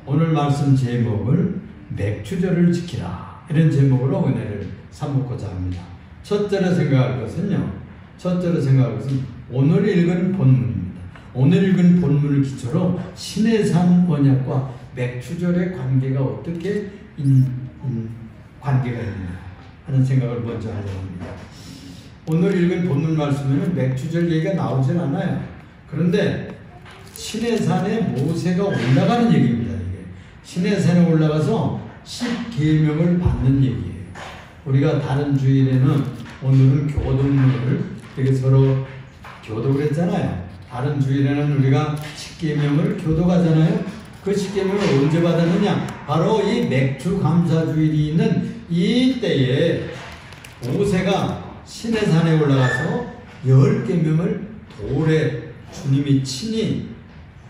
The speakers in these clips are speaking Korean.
오늘 말씀 제목을 맥추절을 지키라 이런 제목으로 은혜를 삼고자 합니다. 첫째로 생각할 것은 오늘 읽은 본문입니다. 오늘 읽은 본문을 기초로 시내산 언약과 맥추절의 관계가 어떻게 관계가 있느냐 하는 생각을 먼저 하려고 합니다. 오늘 읽은 본문 말씀에는 맥추절 얘기가 나오진 않아요. 그런데 시내산에 모세가 올라가는 얘기입니다. 이게 시내산에 올라가서 10계명을 받는 얘기예요. 우리가 다른 주일에는 오늘은 교동문을 되게 서로 교독을 했잖아요. 다른 주일에는 우리가 10계명을 교독하잖아요. 그 10계명을 언제 받았느냐? 바로 이 맥추감사주일이 있는 이때에 모세가 시내산에 올라가서 10계명을 돌에 주님이 친히,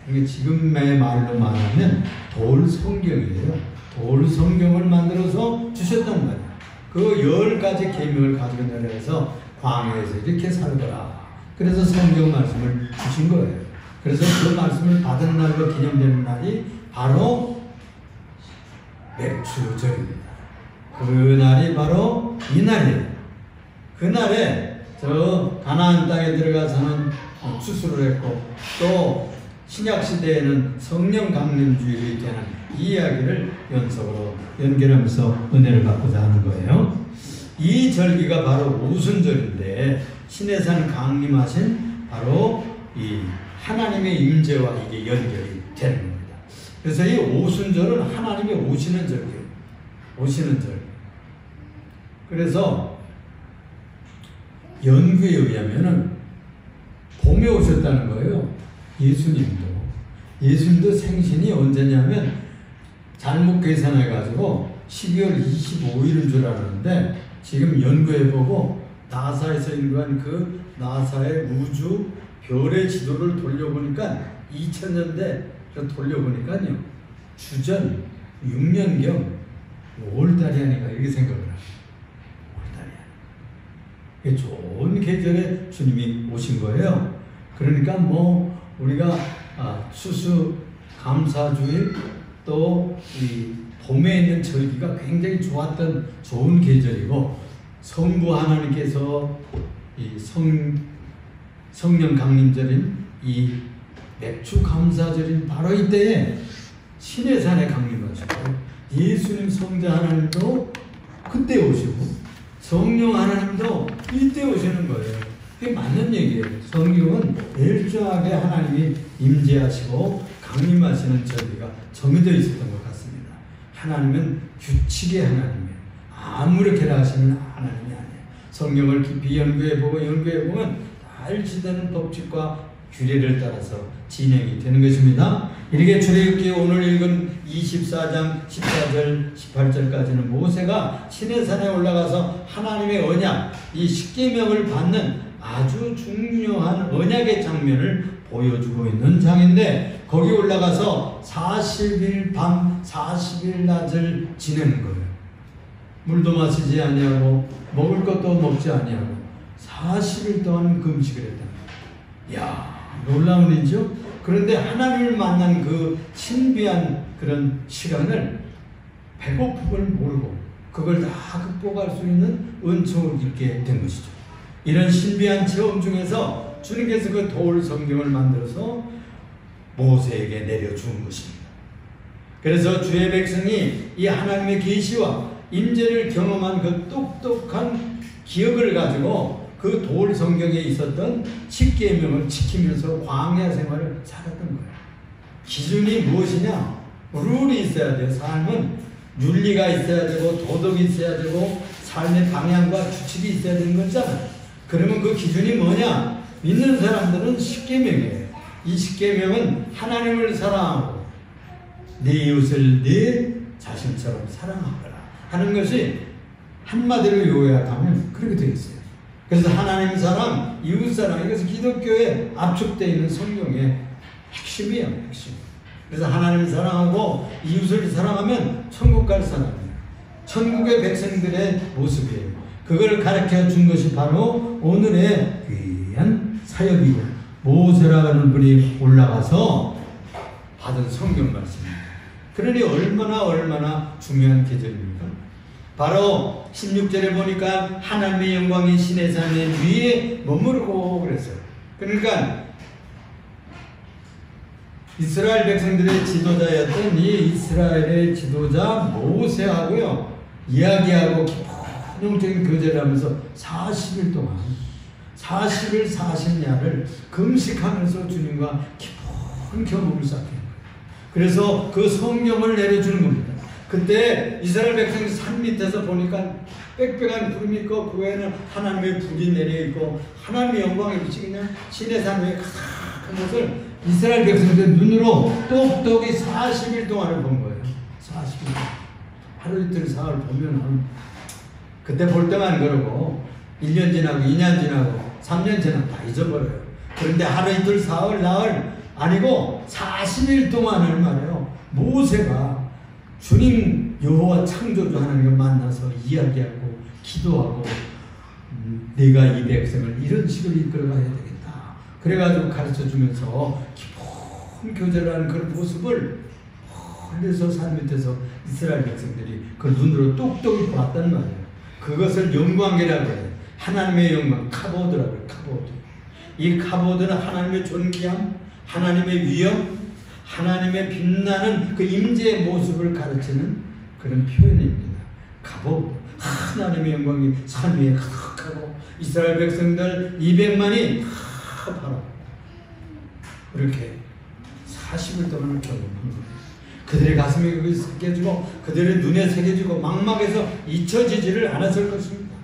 지금의 말로 말하면 돌 성경이에요. 돌 성경을 만들어서 주셨단 말이에요. 그 10가지 계명을 가지고 내려가서 광야에서 이렇게 살거라. 그래서 성경 말씀을 주신 거예요. 그래서 그 말씀을 받은 날로 기념되는 날이 바로 맥추절입니다. 그 날이 바로 이 날이에요. 그 날에 저 가나안 땅에 들어가서는 추수를 했고 또 신약시대에는 성령 강림주일이 되는 이 이야기를 연속으로 연결하면서 은혜를 받고자 하는 거예요. 이 절기가 바로 오순절인데 시내산 강림하신 바로 이 하나님의 임재와 이게 연결이 되는 겁니다. 그래서 이 오순절은 하나님이 오시는 절기예요. 오시는 절. 그래서 연구에 의하면은 봄에 오셨다는 거예요. 예수님도 생신이 언제냐면 잘못 계산해가지고 12월 25일인 줄 알았는데 지금 연구해보고 나사에서 연구한 그 나사의 우주 별의 지도를 돌려보니까 2000년대 돌려보니까요 주전 6년경 5월달이 아닌가 이렇게 생각을 합니다. 5월달이야. 좋은 계절에 주님이 오신 거예요. 그러니까 뭐 우리가 추수 감사주일 또 이 봄에 있는 절기가 굉장히 좋았던 좋은 계절이고 성부 하나님께서 이 성령 강림절인 이 맥추 감사절인 바로 이때에 시내산에 강림하시고 예수님 성자 하나님도 그때 오시고 성령 하나님도 이때 오시는 거예요. 그게 맞는 얘기예요. 성경은 일정하게 하나님이 임재하시고 강림하시는 절기가 정해져 있었던 것 같습니다. 하나님은 규칙의 하나님이에요. 아무렇게나 하시는 하나님이 아니에요. 성경을 깊이 연구해보면 알지되는 법칙과 규례를 따라서 진행이 되는 것입니다. 이렇게 출애굽기 오늘 읽은 24장 14절 18절까지는 모세가 시내산에 올라가서 하나님의 언약 이 10계명을 받는 아주 중요한 언약의 장면을 보여주고 있는 장인데 거기 올라가서 40일 밤 40일 낮을 지내는 거예요. 물도 마시지 아니하고 먹을 것도 먹지 아니하고 40일 동안 금식을 했다. 이야 놀라운 일이죠. 그런데 하나님을 만난 그 신비한 그런 시간을 배고픔을 모르고 그걸 다 극복할 수 있는 은총을 입게 된 것이죠. 이런 신비한 체험 중에서 주님께서 그 돌 성경을 만들어서 모세에게 내려준 것입니다. 그래서 주의 백성이 이 하나님의 계시와 임재를 경험한 그 똑똑한 기억을 가지고 그 돌 성경에 있었던 10계명을 지키면서 광야 생활을 살았던 거예요. 기준이 무엇이냐? 룰이 있어야 돼요. 삶은 윤리가 있어야 되고 도덕이 있어야 되고 삶의 방향과 규칙이 있어야 되는 거잖아요. 그러면 그 기준이 뭐냐? 믿는 사람들은 10계명이에요. 이 10계명은 하나님을 사랑하고 내 이웃을 내 자신처럼 사랑하거라 하는 것이 한마디로 요약하면 그렇게 되어 있어요. 그래서 하나님 사랑, 이웃 사랑 이것은 기독교에 압축되어 있는 성경의 핵심이에요. 핵심. 그래서 하나님 사랑하고 이웃을 사랑하면 천국 갈 사람이에요. 천국의 백성들의 모습이에요. 그걸 가르쳐 준 것이 바로 오늘의 귀한 사역이고 모세라는 분이 올라가서 받은 성경 말씀입니다. 그러니 얼마나 중요한 계절입니까? 바로 16절에 보니까 하나님의 영광이 시내산 위에 머무르고 그랬어요. 그러니까 이스라엘 백성들의 지도자였던 이 이스라엘의 지도자 모세하고요 이야기하고 기본적인 교제를 하면서 40일 동안 40일 40야를 금식하면서 주님과 깊은 경험을 쌓게 한 거예요. 그래서 그 성령을 내려주는 겁니다. 그때 이스라엘 백성이 산 밑에서 보니까 빽빽한 구름이 있고 그 외에는 하나님의 불이 내려있고 하나님의 영광이 비치기냐 시내산 위에 가득한 것을 이스라엘 백성들 눈으로 똑똑히 40일 동안을 본 거예요. 40일 하루 이틀 사흘 보면 그때 볼 때만 그러고 1년 지나고 2년 지나고 3년 지나고 다 잊어버려요. 그런데 하루 이틀 사흘 나흘 아니고 40일 동안을 말해요. 모세가 주님 여호와 창조주 하나님을 만나서 이야기하고 기도하고 내가 이 백성을 이런 식으로 이끌어가야 되겠다. 그래가지고 가르쳐주면서 깊은 교제를 하는 그런 모습을 멀리서 산 밑에서 이스라엘 백성들이 그 눈으로 똑똑히 봤단 말이에요. 그것을 영광이라고 해요. 하나님의 영광, 카보드라고 해요. 카보드. 이 카보드는 하나님의 존귀함, 하나님의 위엄, 하나님의 빛나는 그 임재의 모습을 가르치는 그런 표현입니다. 카보드. 하나님의 영광이 산 위에 가득하고 이스라엘 백성들 200만이 다 바로 이렇게 40일 동안을 경험한 거예요. 그들의 가슴에 새겨지고 그들의 눈에 새겨지고 망막에서 잊혀지지를 않았을 것입니다.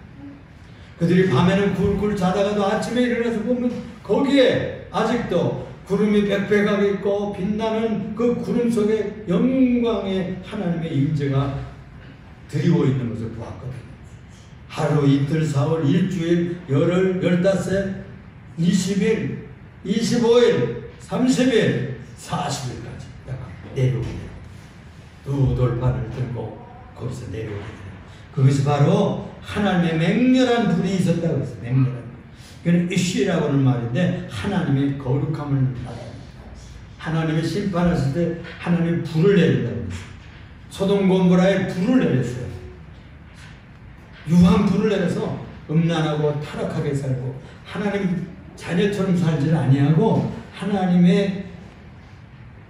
그들이 밤에는 굴굴 자다가도 아침에 일어나서 보면 거기에 아직도 구름이 빽빽하게 있고 빛나는 그 구름 속에 영광의 하나님의 임재가 드리워 있는 것을 보았거든요. 하루, 이틀, 사흘, 일주일, 열흘, 15, 20일, 25일, 30일, 40일까지 내려오게 돼요. 두 돌판을 들고 거기서 내려오게 돼요. 그것이 바로 하나님의 맹렬한 불이 있었다고 했어요. 맹렬한 불. 그건 이쉬라고 하는 말인데 하나님의 거룩함을 나타냅니다. 하나님의 심판하실 때 하나님의 불을 내린다고 했어요. 소돔 고모라에 불을 내렸어요. 유황 불을 내려서 음란하고 타락하게 살고 하나님 자녀처럼 살지를 아니하고 하나님의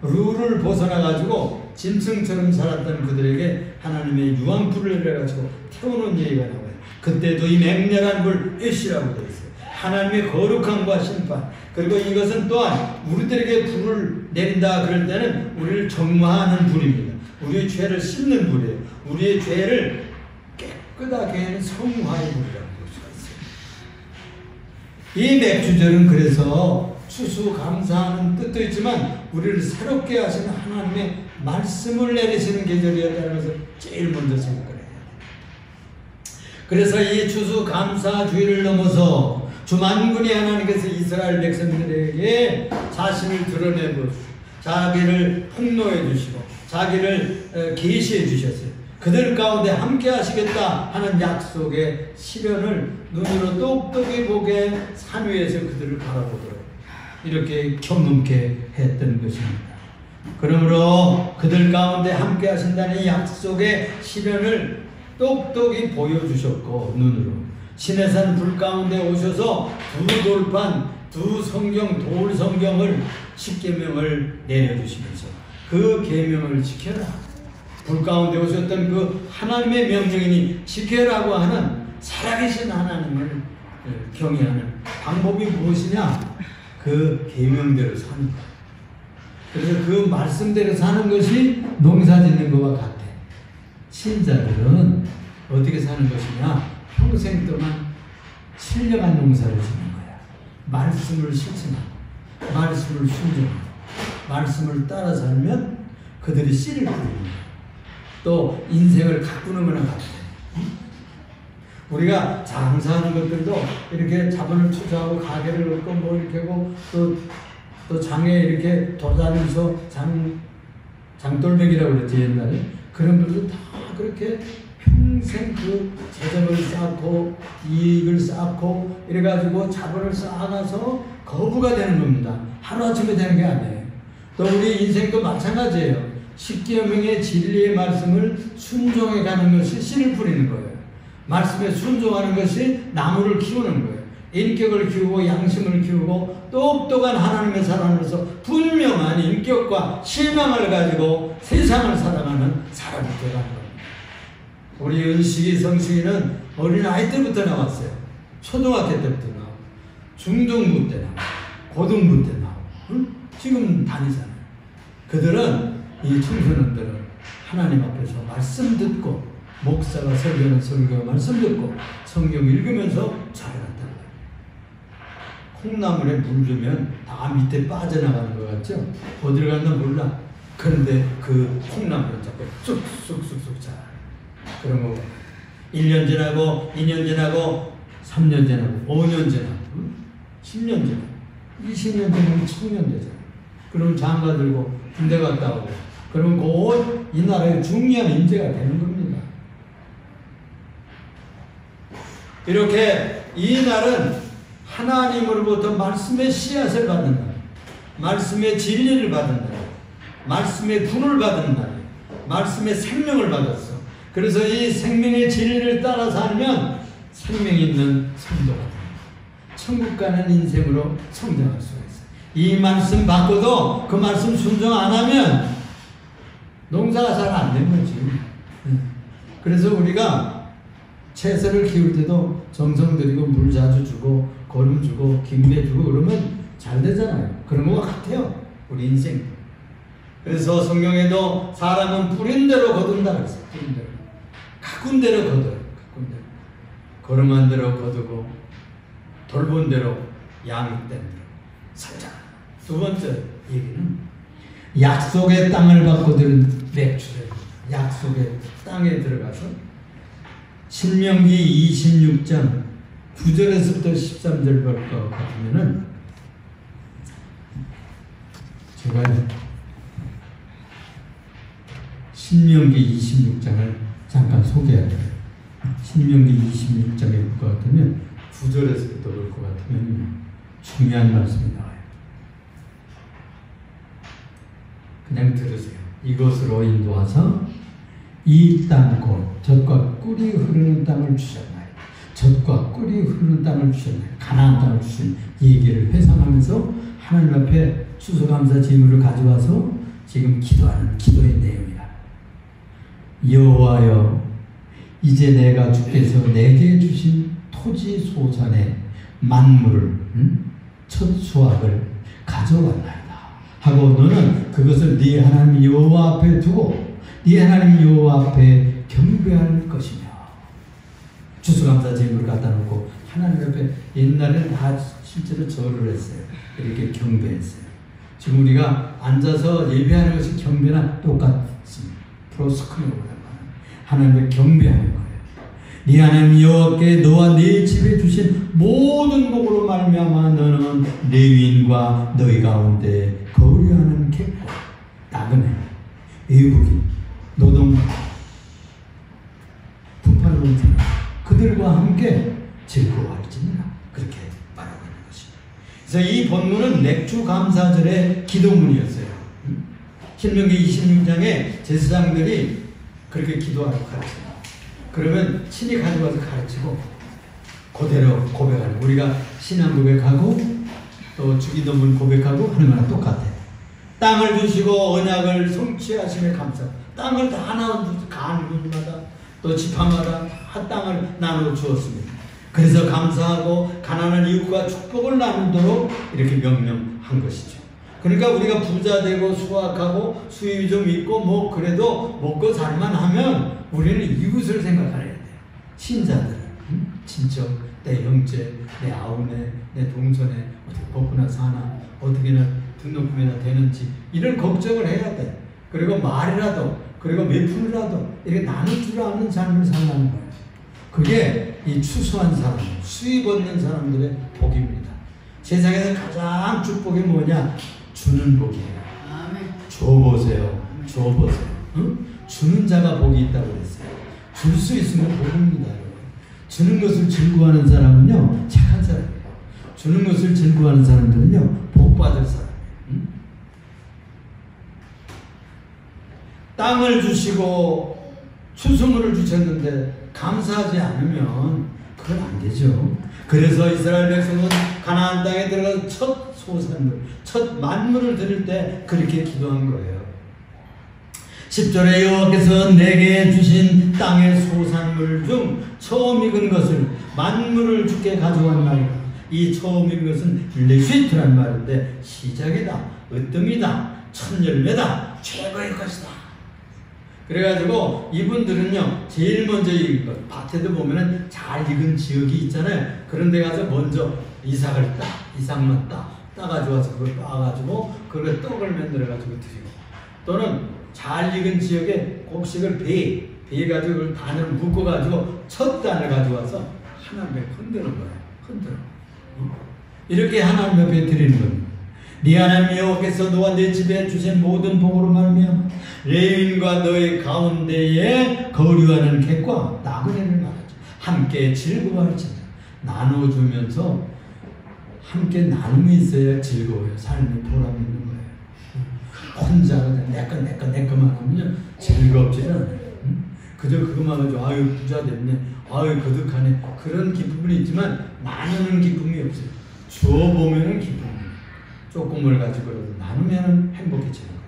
룰을 벗어나가지고 짐승처럼 살았던 그들에게 하나님의 유황불을 내려가지고 태우는 얘기가 나와요. 그때도 이 맹렬한 불 에시라고 되어 있어요. 하나님의 거룩함과 심판. 그리고 이것은 또한 우리들에게 불을 내린다 그럴 때는 우리를 정화하는 불입니다. 우리의 죄를 씻는 불이에요. 우리의 죄를 깨끗하게 하는 성화의 불이라고 볼 수가 있어요. 이 맥주절은 그래서 추수감사하는 뜻도 있지만 우리를 새롭게 하시는 하나님의 말씀을 내리시는 계절이었다는 것을 제일 먼저 생각을 해요. 그래서 이 추수감사주의를 넘어서 주만군의 하나님께서 이스라엘 백성들에게 자신을 드러내고 자기를 폭로해 주시고 자기를 계시해 주셨어요. 그들 가운데 함께 하시겠다 하는 약속의 실현을 눈으로 똑똑히 보게 산 위에서 그들을 바라보도록 이렇게 경험케 했던 것입니다. 그러므로 그들 가운데 함께 하신다는 약속의 실현을 똑똑히 보여주셨고 눈으로 시내산 불 가운데 오셔서 두 돌판 두 성경 돌 성경을 10계명을 내려주시면서 그 계명을 지켜라. 불 가운데 오셨던 그 하나님의 명령이니 지켜라고 하는 살아계신 하나님을 경외하는 방법이 무엇이냐? 그 계명대로 사는 것. 그래서 그 말씀대로 사는 것이 농사 짓는 것과 같아. 신자들은 어떻게 사는 것이냐? 평생 동안 신령한 농사를 짓는 거야. 말씀을 실천하고 말씀을 순종하고 말씀을 따라 살면 그들이 씨를 뿌립니다. 또 인생을 가꾸는 거나 같아. 우리가 장사하는 것들도 이렇게 자본을 투자하고 가게를 얻고 뭐 이렇게 하고 또 장에 이렇게 도자면서 장돌뱅이라고 그랬지 옛날에. 그런 분들도 다 그렇게 평생 그 재정을 쌓고 이익을 쌓고 이래가지고 자본을 쌓아가서 거부가 되는 겁니다. 하루아침에 되는 게 아니에요. 또 우리 인생도 마찬가지예요. 십계명의 진리의 말씀을 순종해 가는 것이 씨를 뿌리는 거예요. 말씀에 순종하는 것이 나무를 키우는 거예요. 인격을 키우고 양심을 키우고 똑똑한 하나님의 사람으로서 분명한 인격과 실망을 가지고 세상을 살아가는 사람이 되어가는 겁니다. 우리 은식이 성식이는 어린아이 때부터 나왔어요. 초등학교 때부터 나오고 중등부 때 나오고 고등부 때 나오고 응? 지금 다니잖아요. 그들은 이 청소년들은 하나님 앞에서 말씀 듣고 목사가 설교하는 설교 말씀 듣고 성경 읽으면서 자라났다는 거예요. 콩나물에 물 주면 다 밑에 빠져나가는 것 같죠? 어디로 갔나 몰라. 그런데 그 콩나물은 자꾸 쑥쑥쑥쑥 자라요. 그런 거 1년 지나고 2년 지나고 3년 지나고 5년 지나고 10년 지나고 20년 지나고 청년 되잖아요. 그러면 장가 들고 군대 갔다 오고 그러면 곧 이 나라의 중요한 인재가 되는 겁니다. 이렇게 이 날은 하나님으로부터 말씀의 씨앗을 받는 날, 말씀의 진리를 받는 날, 말씀의 분을 받는 날, 말씀의 생명을 받았어. 그래서 이 생명의 진리를 따라 살면 생명 있는 성도가 됩니다. 천국 가는 인생으로 성장할 수가 있어요. 이 말씀 받고도 그 말씀 순종 안 하면 농사가 잘 안 된 거지. 그래서 우리가 채소를 키울 때도 정성 들이고 물 자주 주고 거름 주고 김매 주고 그러면 잘 되잖아요. 그런 것 같아요. 우리 인생. 그래서 성경에도 사람은 뿌린 대로 거둔다 그랬어요. 뿌린 대로. 가꾼 대로 거둬요. 가꾼 대로. 거름한 대로 거두고 돌본 대로 양육된 대로 살자. 두 번째 얘기는 약속의 땅을 받고 들은 맥주를 약속의 땅에 들어가서 신명기 26장 9절에서부터 13절 볼 것 같으면은 제가 신명기 26장을 잠깐 소개할게요. 신명기 26장에 볼 것 같으면 9절에서부터 볼 것 같으면 중요한 말씀이 나와요. 그냥 들으세요. 이것으로 인도하사 이 땅 곧 젖과 꿀이 흐르는 땅을 주셨나요? 젖과 꿀이 흐르는 땅을 주셨나요? 가나안 땅을 주신 얘기를 회상하면서 하나님 앞에 추수감사 제물을 가져와서 지금 기도하는 기도의 내용이다. 여호와여, 이제 내가 주께서 내게 주신 토지 소산의 만물을 첫 수확을 가져왔나이다 하고 너는 그것을 네 하나님 여호와 앞에 두고 네 하나님 여호와 앞에 경배할 것이며 추수감사 제물을 갖다 놓고 하나님 앞에 옛날에는 다 실제로 절을 했어요. 이렇게 경배했어요. 지금 우리가 앉아서 예배하는 것이 경배나 똑같습니다. 프로스크노라고 하나님을 경배하는 거예요. 네 하나님 여호와께 너와 네 집에 주신 모든 복으로 말미암아 너는 레위인과 너희 가운데 거류하는 객과 나그네, 외국인, 노동, 품팔로운 사람 그들과 함께 즐거워할지니라 그렇게 말하고 있는 것입니다. 그래서 이 본문은 맥주 감사절의 기도문이었어요. 신명기 26장에 제사장들이 그렇게 기도하고 가르쳐요. 그러면 친히 가져와서 가르치고 그대로 고백하는 우리가 신앙 고백하고 또 주기도문 고백하고 하는 거랑 똑같아요. 땅을 주시고 언약을 성취하심에 감사. 땅을 다 나눠주고 간군마다 또 지파마다 다 땅을 나눠 주었습니다. 그래서 감사하고 가난한 이웃과 축복을 나누도록 이렇게 명령한 것이죠. 그러니까 우리가 부자 되고 수확하고 수입이 좀 있고 뭐 그래도 먹고 살만 하면 우리는 이웃을 생각해야 돼요. 신자들은 친척, 내 형제, 내 아우네, 내 동선에 어떻게 먹고나 사나 어떻게나 등록금이나 되는지 이런 걱정을 해야 돼. 그리고 말이라도 그리고 몇 푼이라도 이렇게 나눌 줄 아는 삶을 살라는 거예요. 그게 이 추수한 사람, 수입 얻는 사람들의 복입니다. 세상에서 가장 축복이 뭐냐? 주는 복이에요. 줘보세요. 줘보세요. 응? 주는 자가 복이 있다고 그랬어요. 줄 수 있으면 복입니다. 여러분. 주는 것을 즐거워하는 사람은요 착한 사람이에요. 주는 것을 즐거워하는 사람들은요 복 받을 사람이에요. 응? 땅을 주시고 추수물을 주셨는데 감사하지 않으면 그건 안 되죠. 그래서 이스라엘 백성은 가나안 땅에 들어가서 첫 소산물, 첫 만물을 드릴 때 그렇게 기도한 거예요. 10절에 여호와께서 내게 주신 땅의 소산물 중 처음 익은 것을 만물을 주께 가져왔나이다. 이 처음 익은 것은 레시트란 말인데 시작이다, 으뜸이다, 첫 열매다, 최고의 것이다. 그래가지고 이분들은요 제일 먼저 익은 것, 밭에도 보면은 잘 익은 지역이 있잖아요. 그런 데 가서 먼저 이삭을 이삭만 따가지고 와서 그걸 빻아가지고 그걸 떡을 만들어가지고 드리고, 또는 잘 익은 지역에 곡식을 베가지고 그걸 단을 묶어가지고 첫 단을 가져와서 하나님께 흔드는 거예요. 흔들어. 이렇게 하나님 앞에 드리는 겁니다. 네 하나님 여호와께서 너와 네 집에 주신 모든 복으로 말미암아 레위인과 너희 가운데에 거류하는 객과 나그네를 말하죠. 함께 즐거워할지니. 나눠주면서 함께 나눔이 있어야 즐거워요. 삶이 보람 있는 거예요. 혼자 내거만 하면 즐겁지 않아요. 그저 그것만 가지고 아유 부자 됐네, 아유 거듭하네, 그런 기쁨은 있지만 나누는 기쁨이 없어요. 주어 보면은 기쁨이에요. 조금을 가지고라도 나누면 행복해지는 거예요.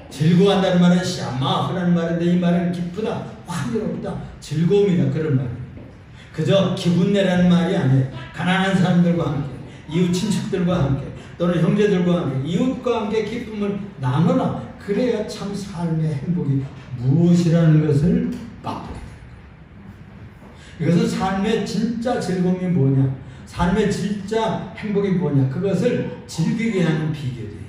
즐거워한다는 말은 샤마흐라는 말인데 이 말은 기쁘다, 환희롭다, 즐거움이다, 그런 말이에요. 그저 기분 내라는 말이 아니에요. 가난한 사람들과 함께, 이웃 친척들과 함께, 또는 형제들과 함께, 이웃과 함께 기쁨을 나누라. 그래야 참 삶의 행복이 무엇이라는 것을 맛보게 돼요. 이것은 삶의 진짜 즐거움이 뭐냐, 삶의 진짜 행복이 뭐냐, 그것을 즐기게 하는 비결이에요.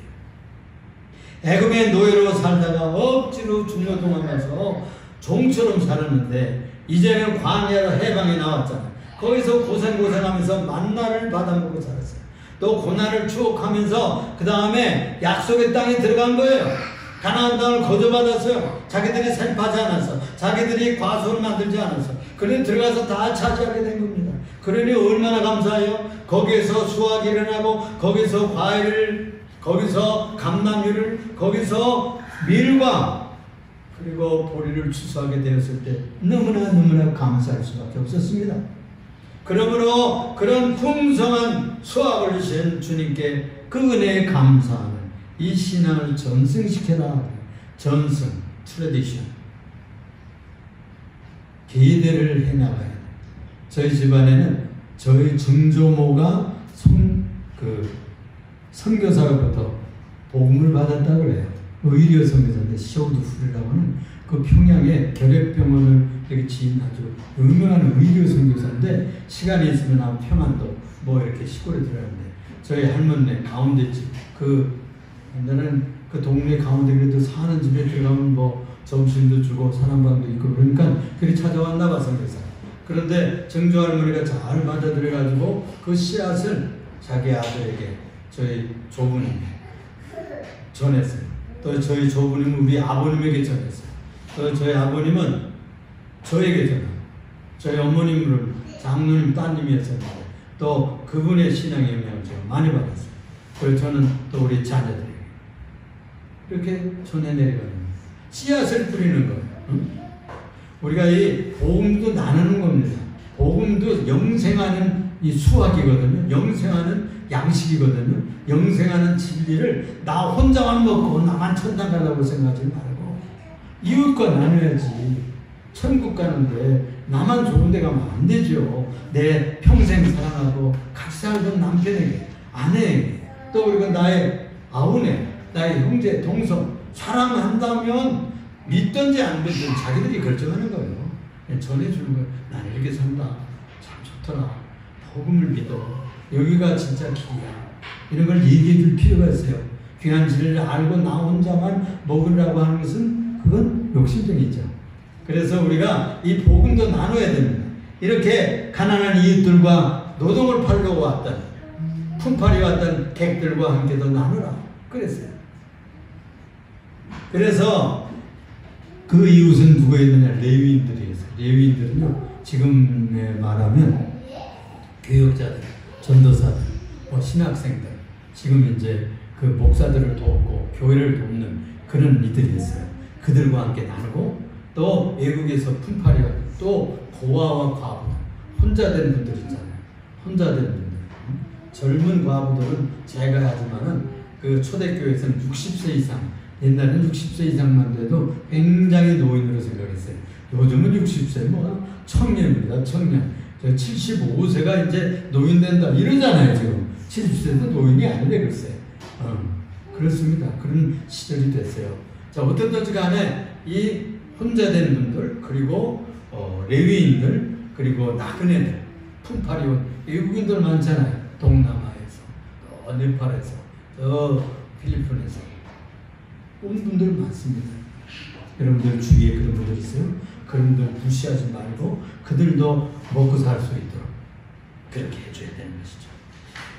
애굽의 노예로 살다가 억지로 중노동하면서 종처럼 살았는데 이제는 광야로 해방에 나왔잖아요. 거기서 고생하면서 만나를 받아먹고 살았어요. 또 고난을 추억하면서 그 다음에 약속의 땅에 들어간 거예요. 가나안 땅을 거저받았어요. 자기들이 살파하지 않았어. 자기들이 과수를 만들지 않았어. 그러니 들어가서 다 차지하게 된 겁니다. 그러니 얼마나 감사해요. 거기에서 수확이 일어나고, 거기서 과일을, 거기서 감나무를, 거기서 밀과 그리고 보리를 추수하게 되었을 때 너무나 감사할 수밖에 없었습니다. 그러므로 그런 풍성한 수확을 주신 주님께 그 은혜에 감사하는 이 신앙을 전승시켜라. 전승, 트래디션, 계대를 해나가야 돼. 저희 집안에는 저희 증조모가 선교사로부터 복음을 받았다고 그래요. 의료 선교사인데 시오드풀이라고 하는 그 평양의 결핵병원을 이렇게 지은 아주 유명한 의료 선교사인데, 시간이 있으면 아마 평안도 뭐 이렇게 시골에 들어가는데 저희 할머니 가운데 집, 옛날에는 그 동네 가운데 그래도 사는 집에 들어가면 뭐 점심도 주고 사랑방도 있고 그러니까 그렇게 찾아왔나 봐, 선교사. 그런데 정조 할머니가 잘 받아들여가지고 그 씨앗을 자기 아들에게 저희 조부님이 전했어요. 또 저희 조부님은 우리 아버님에게 전했어요. 또 저희 아버님은 저에게 전하고, 저희 어머님은 장로님 따님이었었는데 또 그분의 신앙의 영향을 제가 많이 받았어요. 그래서 저는 또 우리 자녀들에게 이렇게 전해내려가는 거예요. 씨앗을 뿌리는 거예요. 응? 우리가 이 복음도 나누는 겁니다. 복음도 영생하는 이 수학이거든요. 영생하는 양식이거든요. 영생하는 진리를 나 혼자만 먹고 나만 천당 가려고 생각하지 말고 이웃과 나눠야지. 천국 가는데 나만 좋은 데 가면 안 되죠. 내 평생 사랑하고 같이 살던 남편에게, 아내에게, 또 그리고 나의 아우네, 나의 형제, 동성 사랑한다면 믿든지 안 믿든지 자기들이 결정하는 거예요. 전해주는 거예요. 나는 이렇게 산다. 참 좋더라. 복음을 믿어. 여기가 진짜 길이야. 이런 걸 얘기해 줄 필요가 있어요. 귀한 진리를 알고 나 혼자만 먹으려고 하는 것은 그건 욕심쟁이죠. 그래서 우리가 이 복음도 나눠야 됩니다. 이렇게 가난한 이웃들과 노동을 팔려고 왔던, 품팔이 왔던 객들과 함께도 나누라 그랬어요. 그래서 그 이웃은 누구였느냐? 레위인들이었어요. 레위인들은요, 지금 말하면 교역자들, 전도사들, 신학생들, 지금 이제 그 목사들을 돕고 교회를 돕는 그런 이들이었어요. 그들과 함께 나누고, 또 외국에서 품팔이와 또 고아와 과부, 혼자 된 분들 있잖아요. 혼자 된 분들. 젊은 과부들은 제가 하지만은 그 초대교회에서는 60세 이상, 옛날에는 60세 이상만 돼도 굉장히 노인으로 생각했어요. 요즘은 60세 뭐 청년입니다. 청년. 75세가 이제 노인 된다 이러잖아요. 지금 70세도 노인이 아니래 글쎄. 그렇습니다. 그런 시절이 됐어요. 자, 어떻든지 간에 이 혼자 된 분들, 그리고 레위인들, 그리고 나그네들, 품팔이 온 외국인들 많잖아요. 동남아에서, 네팔에서, 필리핀에서 온 분들 많습니다. 여러분들 주위에 그런 분들 있어요? 그런 분들 무시하지 말고 그들도 먹고 살 수 있도록 그렇게 해줘야 되는 것이죠.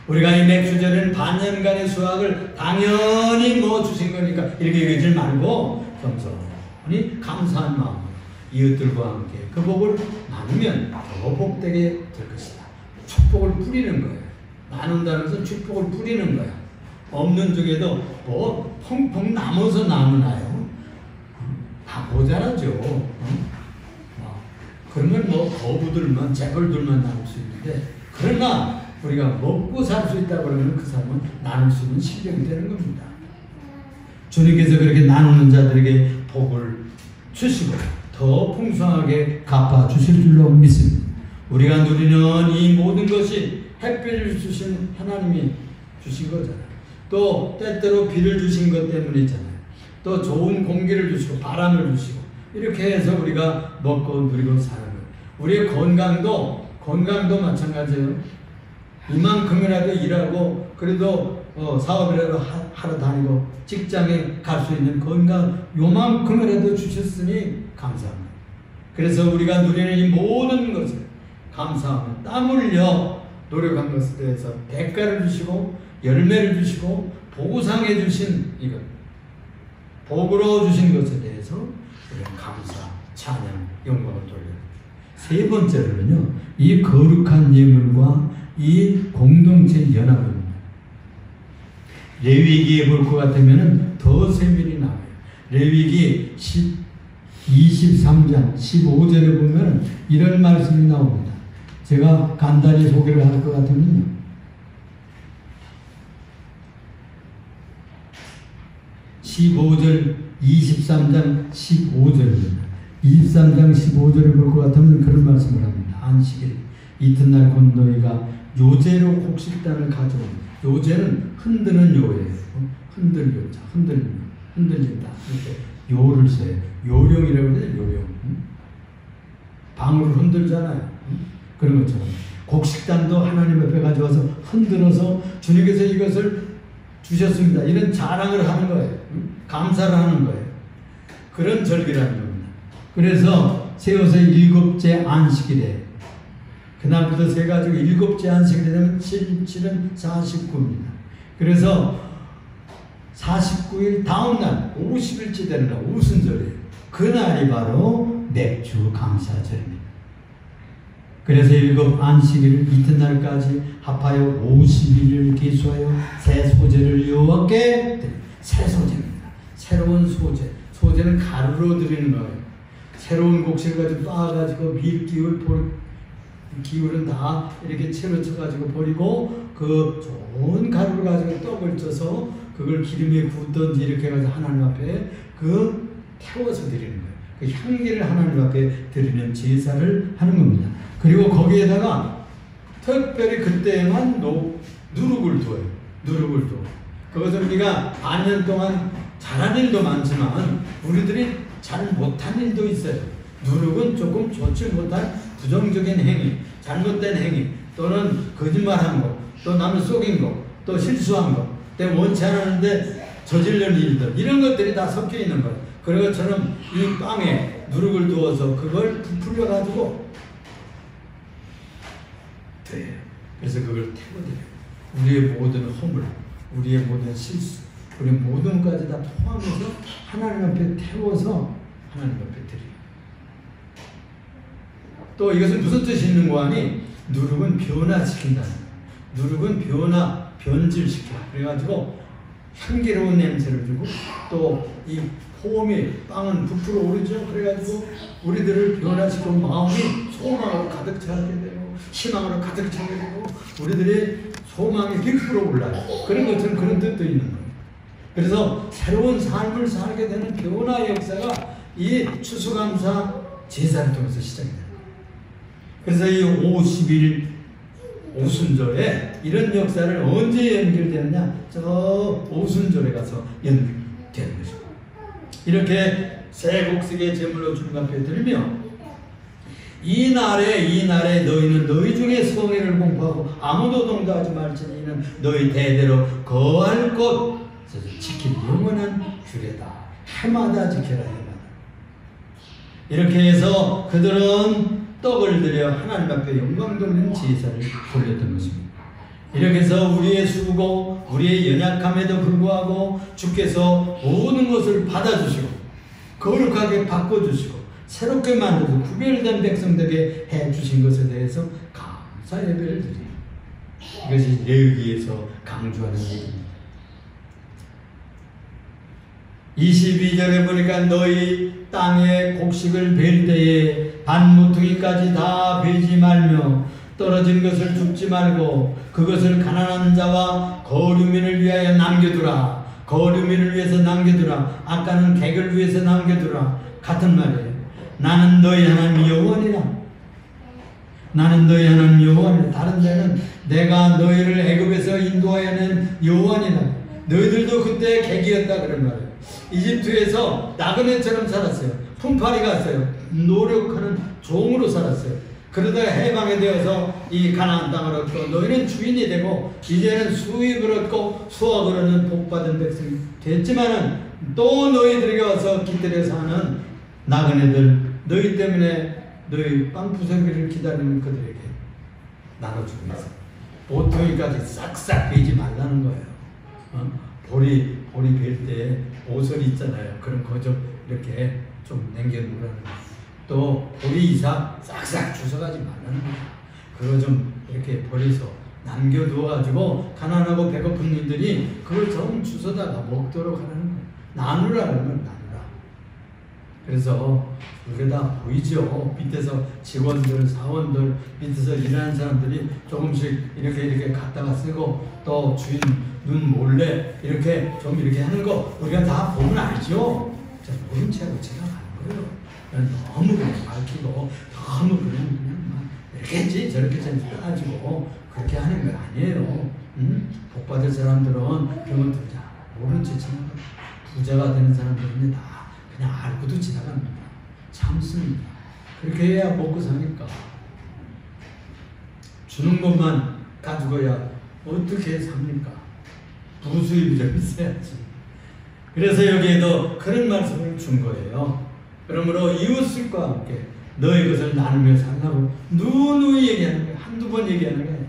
우리가 이 맥주절에는 반년간의 수확을 당연히 뭐 주신 거니까 이렇게 얘기하지 말고 겸손히 감사한 마음으로 이웃들과 함께 그 복을 나누면 더 복되게 될 것이다. 축복을 뿌리는 거예요. 나눈다는 것은 축복을 뿌리는 거야. 없는 중에도 뭐 펑펑 남아서 나누나요? 다 모자라죠. 그러면 뭐 거부들만, 재벌들만 나눌 수 있는데, 그러나 우리가 먹고 살 수 있다고 그러면 그 사람은 나눌 수 있는 실력이 되는 겁니다. 주님께서 그렇게 나누는 자들에게 복을 주시고 더 풍성하게 갚아주실 줄로 믿습니다. 우리가 누리는 이 모든 것이 햇빛을 주신 하나님이 주신 거잖아요. 또 때때로 비를 주신 것 때문이잖아요. 또 좋은 공기를 주시고 바람을 주시고 이렇게 해서 우리가 먹고 누리고 사는 거예요. 우리의 건강도 마찬가지예요. 이만큼이라도 일하고 그래도 사업이라도 하러 다니고 직장에 갈 수 있는 건강 요만큼이라도 주셨으니 감사합니다. 그래서 우리가 누리는 이 모든 것을 감사하며 땀 흘려 노력한 것에 대해서 대가를 주시고 열매를 주시고 보상해 주신 이것, 복으로 주신 것에 대해서 우리는 감사, 찬양, 영광을 돌려요. 세 번째로는요, 이 거룩한 예물과 이 공동체 연합입니다. 레위기에 볼 것 같으면 더 세밀히 나와요. 레위기 23장 15절에 보면 이런 말씀이 나옵니다. 제가 간단히 소개를 할 것 같으면요, 15절, 23장 15절입니다. 23장 15절을 볼 것 같으면 그런 말씀을 합니다. 안식일 이튿날 곧 너희가 요제로 곡식단을 가져옵니다. 요제는 흔드는 요예요. 흔들요자, 흔들린다. 이렇게 요를 써요. 요령이라고 해요. 요령. 방울을 흔들잖아요. 그런 것처럼 곡식단도 하나님 앞에 가져와서 흔들어서 주님께서 이것을 주셨습니다. 이런 자랑을 하는 거예요. 감사를 하는 거예요. 그런 절기라는 겁니다. 그래서 세워서 7째 안식일에 그날부터 세가지고 7째 안식일이 되면 7은 49입니다. 그래서 49일 다음날 50일째 되는 날 우순절이에요. 그날이 바로 맥주 감사절입니다. 그래서 7 안식일 이튿날까지 합하여 50일을 기수하여 새 소재를 여호와께 드립니다. 새 소재입니다. 새로운 소재. 소재는 가루로 드리는 거예요. 새로운 곡식을 가지고 빻아가지고 기울은 다 이렇게 채로 쳐가지고 버리고 그 좋은 가루를 가지고 떡을 쪄서 그걸 기름에 굽든지 이렇게 해가지고 하나님 앞에 태워서 드리는 거예요. 그 향기를 하나님 앞에 드리는 제사를 하는 겁니다. 그리고 거기에다가 특별히 그때만 누룩을 둬요. 누룩을 둬. 그것은 우리가 반년 동안 잘한 일도 많지만 우리들이 잘 못한 일도 있어요. 누룩은 조금 좋지 못한 부정적인 행위, 잘못된 행위, 또는 거짓말한 거, 또 남을 속인 거, 또 실수한 거, 내가 원치 않았는데 저지르는 일들, 이런 것들이 다 섞여 있는 거예요. 그런 것처럼 이 빵에 누룩을 두어서 그걸 부풀려가지고 돼요. 그래서 그걸 태워드려요. 우리의 모든 허물, 우리의 모든 실수, 우리의 모든 것까지 다 포함해서 하나님 앞에 태워서 하나님 앞에 드려요. 또 이것은 무슨 뜻이 있는 거 아니? 누룩은 변화시킨다. 누룩은 변질시켜. 그래가지고 향기로운 냄새를 주고 또 이 호흡이 빵은 부풀어 오르죠. 그래가지고 우리들을 변화시키고 마음이 소망으로 가득 차게 되고 희망으로 가득 차게 되고 우리들의 소망이 빅불어 올라요. 그런 것처럼 그런 뜻도 있는 거예요. 그래서 새로운 삶을 살게 되는 변화의 역사가 이 추수감사 제사를 통해서 시작이 됩니다. 그래서 이 50일 오순절에 이런 역사를 언제 연결되느냐? 저 오순절에 가서 연결되는 것입니다. 이렇게 새 곡식의 제물로 주님 앞에 들며 이 날에 너희는 너희 중에 성회를 공포하고 아무도 동조하지 말지니 이는 너희 대대로 거할 곳 지킬 영원한 규례다. 해마다 지켜라 해마다. 이렇게 해서 그들은 떡을 들여 하나님 앞에 영광 돌리는 제사를 돌렸던 것입니다. 이렇게 해서 우리의 수고, 우리의 연약함에도 불구하고 주께서 모든 것을 받아주시고 거룩하게 바꿔주시고 새롭게 만들어서 구별된 백성되게 해주신 것에 대해서 감사 예배를 드립니다. 이것이 레위기에서 강조하는 얘기입니다. 22절에 보니까 너희 땅에 곡식을 벨 때에 반모퉁이까지 다 베지 말며 떨어진 것을 줍지 말고 그것을 가난한 자와 거류민을 위하여 남겨두라. 거류민을 위해서 남겨두라. 아까는 객을 위해서 남겨두라. 같은 말이에요. 나는 너희 하나님 여호와니라. 나는 너희 하나님 여호와니라. 다른 데는 내가 너희를 애굽에서 인도하여 낸 여호와니라. 너희들도 그때 객이었다 그런 말이에요. 이집트에서 나그네처럼 살았어요. 품팔이 갔어요. 노력하는 종으로 살았어요. 그러다가 해방이 되어서 이 가나안 땅을 얻고 너희는 주인이 되고 이제는 수익을 얻고 수확을 얻는 복받은 백성이 됐지만은 또 너희들에게 와서 깃들여 사는 나그네들 너희 때문에 너희 빵부서기를 기다리는 그들에게 나눠주고 있어. 보통이까지 싹싹 베지 말라는 거예요. 보리 벨 때 오설이 있잖아요. 그런 거 좀 이렇게 좀 남겨놓으라는 거예요. 또 보리 이삭 싹싹 주워가지 말라는 거예요. 그거 좀 이렇게 버려서 남겨두어가지고 가난하고 배고픈 이들이 그걸 좀 주워다가 먹도록 하라는 거예요. 나누라는 건 나누라. 그래서 그게 다 보이죠. 밑에서 직원들, 사원들, 밑에서 일하는 사람들이 조금씩 이렇게 갖다가 쓰고 또 주인 눈 몰래 이렇게 좀 이렇게 하는 거 우리가 다 보면 알죠. 모른 채로 제가 가는 거예요. 너무 그냥 밝히고 너무 그냥 막 이렇게 했지 저렇게 따지고 그렇게 하는 거 아니에요. 복 받을 사람들은 그런 것들 다 모른 채 지나가. 부자가 되는 사람들은 다 그냥 알고도 지나갑니다. 참습니다. 그렇게 해야 먹고 사니까. 주는 것만 가지고야 어떻게 삽니까? 부수입이 좀 있어야지. 그래서 여기에도 그런 말씀을 준 거예요. 그러므로 이웃과 함께 너희 것을 나누며 살라고 누누이 얘기하는 거예요. 한두 번 얘기하는 게 아니에요.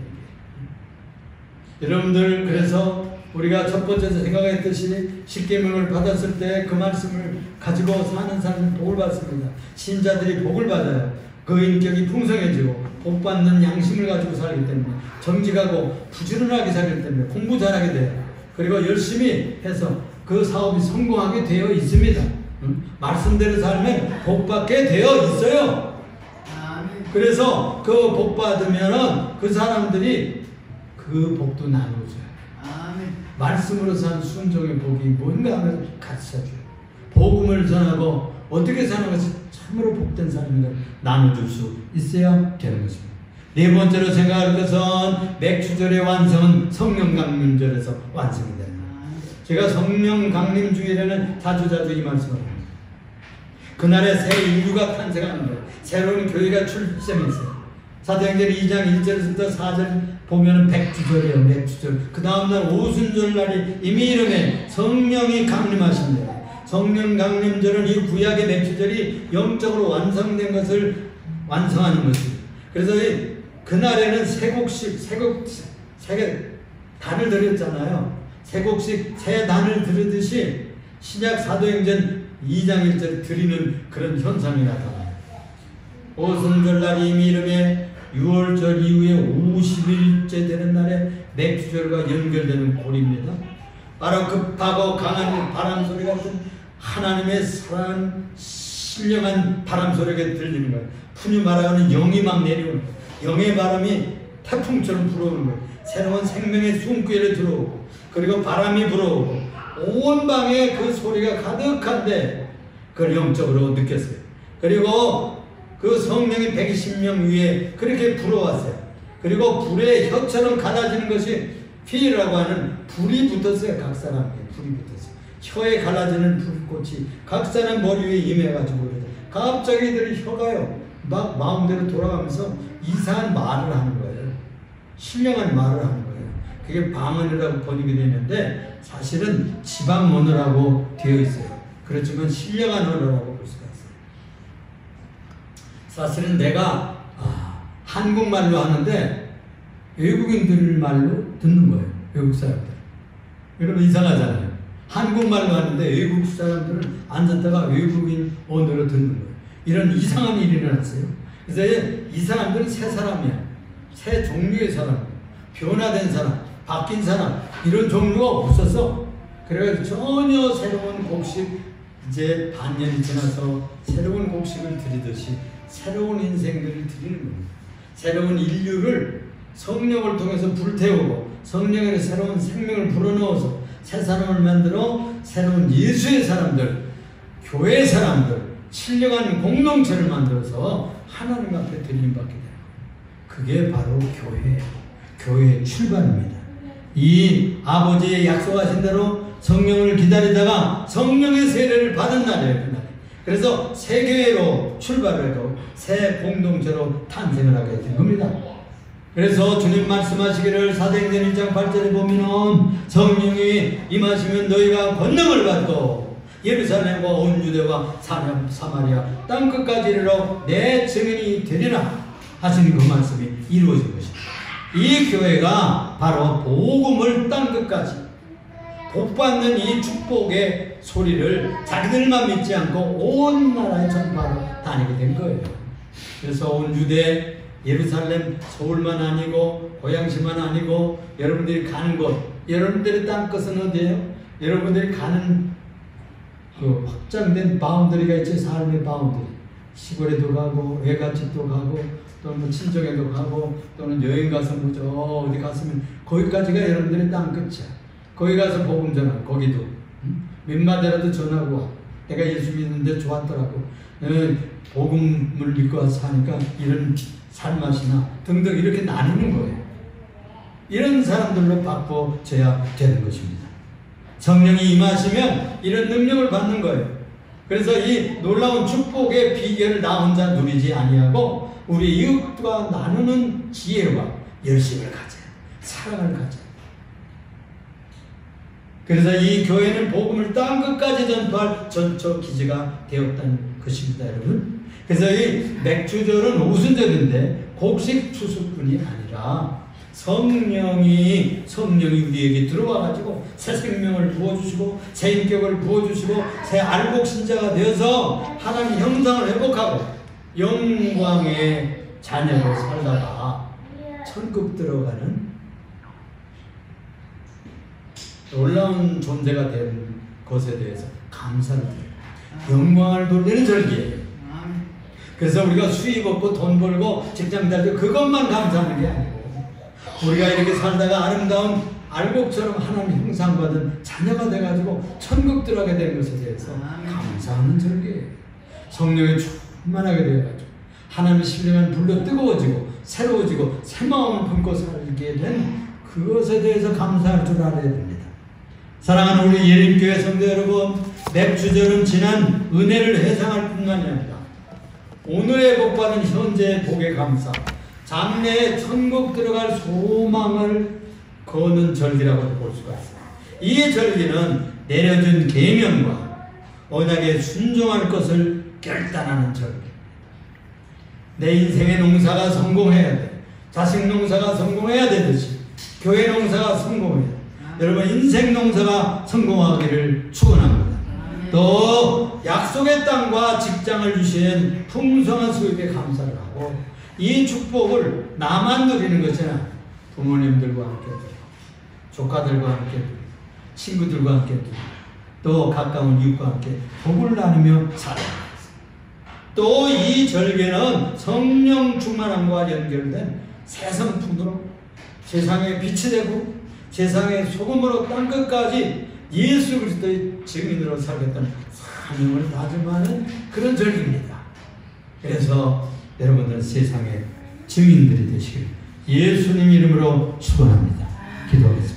여러분들 그래서 우리가 첫 번째서 생각했듯이 십계명을 받았을 때 그 말씀을 가지고 사는 사람은 복을 받습니다. 신자들이 복을 받아요. 그 인격이 풍성해지고 복받는 양심을 가지고 살기 때문에 정직하고 부지런하게 살기 때문에 공부 잘하게 돼요. 그리고 열심히 해서 그 사업이 성공하게 되어 있습니다. 말씀대로 살면 복받게 되어 있어요. 그래서 그 복받으면 그 사람들이 그 복도 나눠줘요. 말씀으로 산 순종의 복이 뭔가 하면 가르쳐줘요. 복음을 전하고 어떻게 사는 것이 참으로 복된 삶인가 나눠줄 수 있어야 되는 것입니다. 네 번째로 생각할 것은 맥주절의 완성은 성령 강림절에서 완성이 됩니다. 제가 성령 강림 주일에는 자주 이 말씀을 합니다. 그날에 새 인류가 탄생하는 거예요. 새로운 교회가 출생했어요. 사도행전 2장 1절에서부터 4절 보면은 백주절이에요. 맥주절. 그 다음날 오순절 날이 이미 이름에 성령이 강림하십니다. 성령 강림절은 이 구약의 맥주절이 영적으로 완성된 것을 완성하는 것입니다. 그래서 그날에는 새 단을 드렸잖아요. 새 곡식, 새 단을 드리듯이 신약 사도행전 2장 1절에 드리는 그런 현상이 나타나요. 오순절날이 이미 이름에 6월절 이후에 50일째 되는 날에 맥주절과 연결되는 고리입니다. 바로 급하고 강한 바람 소리 같은 하나님의 사랑 신령한 바람 소리가 들리는 거예요. 푸뉴 말하는 영이 막 내려오는 거예요. 영의 바람이 태풍처럼 불어오는 거예요. 새로운 생명의 숨결에 들어오고, 그리고 바람이 불어오고, 온 방에 그 소리가 가득한데 그걸 영적으로 느꼈어요. 그리고 그 성령이 120명 위에 그렇게 불어왔어요. 그리고 불에 혀처럼 갈라지는 것이 피라고 하는 불이 붙었어요. 각 사람에게 불이 붙었어요. 혀에 갈라지는 불꽃이 각 사람 머리 위에 임해가지고 그래요. 갑자기 이들이 혀가요 막 마음대로 돌아가면서 이상한 말을 하는 거예요. 신령한 말을 하는 거예요. 그게 방언이라고 번역이 되는데 사실은 지방 언어라고 되어 있어요. 그렇지만 신령한 언어라고 볼 수가 있어요. 사실은 내가 한국말로 하는데 외국인들 말로 듣는 거예요. 외국 사람들. 여러분 이상하잖아요. 한국말로 하는데 외국 사람들은 앉았다가 외국인 언어로 듣는 거예요. 이런 이상한 일이 일어났어요. 그래서 이 사람들은 새 사람이야. 새 종류의 사람, 변화된 사람, 바뀐 사람, 이런 종류가 없어서 그래가지고 전혀 새로운 곡식, 이제 반년이 지나서 새로운 곡식을 드리듯이 새로운 인생들을 드리는 겁니다. 새로운 인류를 성령을 통해서 불태우고 성령의 새로운 생명을 불어넣어서 새 사람을 만들어 새로운 예수의 사람들, 교회 사람들, 신령한 공동체를 만들어서 하나님 앞에 드림받게 돼요. 그게 바로 교회예요. 교회의 출발입니다. 이 아버지의 약속하신 대로 성령을 기다리다가 성령의 세례를 받은 날이에요. 그날. 그래서 새 교회로 출발해도 새 공동체로 탄생을 하게 된 겁니다. 그래서 주님 말씀하시기를 사도행전 1장 8절에 보면은 성령이 임하시면 너희가 권능을 받고 예루살렘과 온 유대와 사마리아 땅끝까지 이르러 내 증인이 되리라 하시는 그 말씀이 이루어진 것입니다. 이 교회가 바로 복음을 땅끝까지 복받는 이 축복의 소리를 자기들만 믿지 않고 온 나라에 전파하러 다니게 된 거예요. 그래서 온 유대, 예루살렘, 서울만 아니고 고양시만 아니고 여러분들이 가는 곳, 여러분들의 땅끝은 어디예요? 여러분들이 가는 그 확장된 바운더리가 있죠. 삶의 바운더리. 시골에도 가고 외갓집도 가고 또는 뭐 친정에도 가고 또는 여행 가서 뭐죠 어디 갔으면 거기까지가 여러분들의 땅끝이야. 거기 가서 복음 전하고 거기도 몇 마디라도 전하고 와. 내가 예수 믿는데 좋았더라고. 복음을 믿고 와서 사니까 이런 살맛이나 등등 이렇게 나누는 거예요. 이런 사람들로 바꿔져야 되는 것입니다. 성령이 임하시면 이런 능력을 받는 거예요. 그래서 이 놀라운 축복의 비결을 나 혼자 누리지 아니하고 우리 이웃과 나누는 지혜와 열심을 가져요. 사랑을 가져요. 그래서 이 교회는 복음을 땅끝까지 전파할 전초 기지가 되었다는 것입니다, 여러분. 그래서 이 맥주절은 오순절인데 곡식 추수뿐이 아니라 성령이 우리에게 들어와가지고 새 생명을 부어주시고 새 인격을 부어주시고 새 알곡신자가 되어서 하나님 형상을 회복하고 영광의 자녀로 살다가 천국 들어가는 놀라운 존재가 된 것에 대해서 감사를 드려요. 영광을 돌리는 절기예요. 그래서 우리가 수입 얻고 돈 벌고 직장 다니고 그것만 감사하는 게 아니고 우리가 이렇게 살다가 아름다운 알곡처럼 하나님 형상받은 자녀가 돼가지고 천국 들어가게 된 것에 대해서 감사하는 절기예요. 성령에 충만하게 되어가지고 하나님의 신령한 불로 뜨거워지고 새로워지고 새 마음을 품고 살게 된 그것에 대해서 감사할 줄 알아야 됩니다. 사랑하는 우리 예림교회 성도 여러분, 맥주절은 지난 은혜를 회상할 뿐만이 아니라 오늘의 복받은 현재의 복에 감사, 장래에 천국 들어갈 소망을 거는 절기라고 볼 수가 있어요. 이 절기는 내려준 계명과 언약에 순종할 것을 결단하는 절기. 내 인생의 농사가 성공해야 돼. 자식 농사가 성공해야 되듯이 교회 농사가 성공해야 돼. 여러분 인생 농사가 성공하기를 축원합니다. 또 약속의 땅과 직장을 주신 풍성한 수입에 감사를 하고 이 축복을 나만 누리는 것이나 부모님들과 함께 누리고 조카들과 함께 누리고 친구들과 함께 누리고 또 가까운 이웃과 함께 복을 나누며 살아라. 또 이 절개는 성령 충만함과 연결된 새 성품으로 세상의 빛이 되고 세상의 소금으로 땅끝까지 예수 그리스도의 증인으로 살겠다는 사명을 다짐하는 그런 절기입니다. 그래서 여러분들은 세상의 증인들이 되시길 예수님 이름으로 축원합니다. 기도하겠습니다.